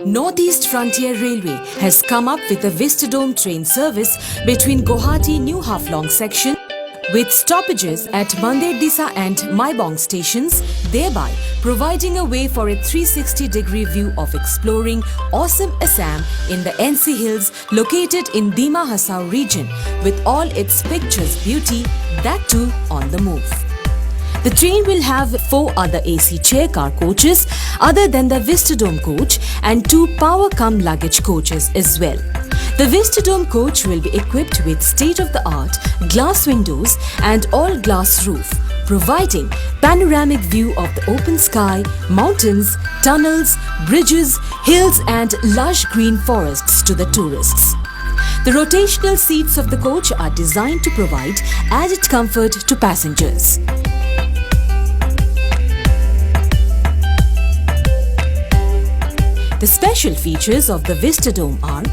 Northeast Frontier Railway has come up with a Vistadome train service between Guwahati-New Haflong section with stoppages at Mandir Disa and Maibong stations, thereby providing a way for a 360-degree view of exploring awesome Assam in the NC Hills located in Dima Hasao region with all its picturesque beauty, that too on the move. The train will have 4 other AC chair car coaches other than the Vistadome coach and 2 power-cum luggage coaches as well. The Vistadome coach will be equipped with state-of-the-art glass windows and all-glass roof, providing panoramic view of the open sky, mountains, tunnels, bridges, hills and lush green forests to the tourists. The rotational seats of the coach are designed to provide added comfort to passengers. The special features of the Vistadome are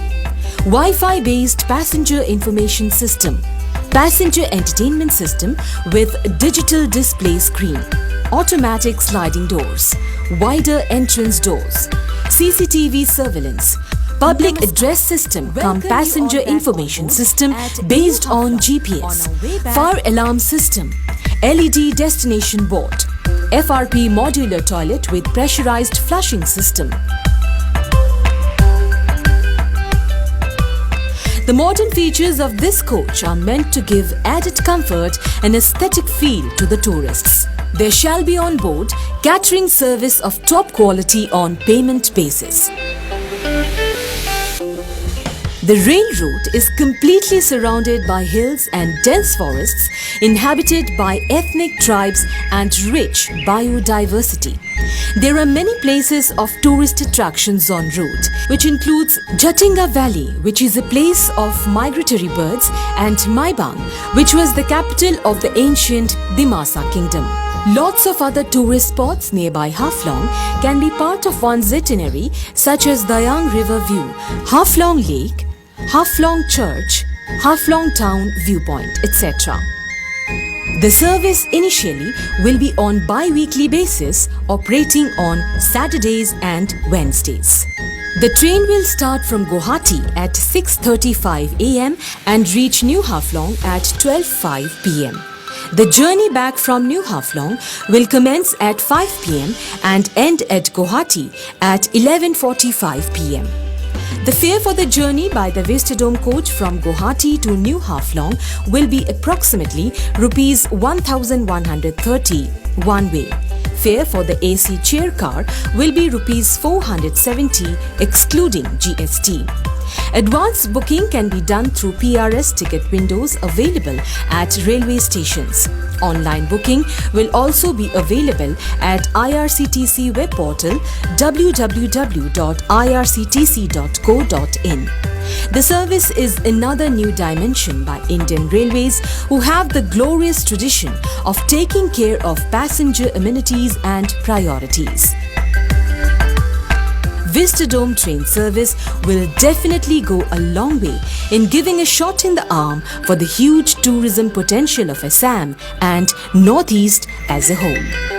Wi-Fi based passenger information system, passenger entertainment system with digital display screen, automatic sliding doors, wider entrance doors, CCTV surveillance, public address system cum passenger information system based on GPS, fire alarm system, LED destination board, FRP modular toilet with pressurized flushing system. The modern features of this coach are meant to give added comfort and aesthetic feel to the tourists. There shall be on board catering service of top quality on payment basis. The rail route is completely surrounded by hills and dense forests inhabited by ethnic tribes and rich biodiversity. There are many places of tourist attractions en route, which includes Jatinga Valley, which is a place of migratory birds, and Maibang, which was the capital of the ancient Dimasa kingdom. Lots of other tourist spots nearby Haflong can be part of one's itinerary, such as Dayang River View, Haflong Lake, Haflong Church, Haflong Town Viewpoint, etc. The service initially will be on bi-weekly basis, operating on Saturdays and Wednesdays. The train will start from Guwahati at 6:35 am and reach New Haflong at 12:05 pm. The journey back from New Haflong will commence at 5 pm and end at Guwahati at 11:45 pm. The fare for the journey by the Vistadome coach from Guwahati to New Haflong will be approximately Rs 1,130 one way. Fare for the AC chair car will be Rs 470 excluding GST. Advance booking can be done through PRS ticket windows available at railway stations. Online booking will also be available at IRCTC web portal www.irctc.co.in. The service is another new dimension by Indian Railways, who have the glorious tradition of taking care of passenger amenities and priorities. Vistadome train service will definitely go a long way in giving a shot in the arm for the huge tourism potential of Assam and Northeast as a whole.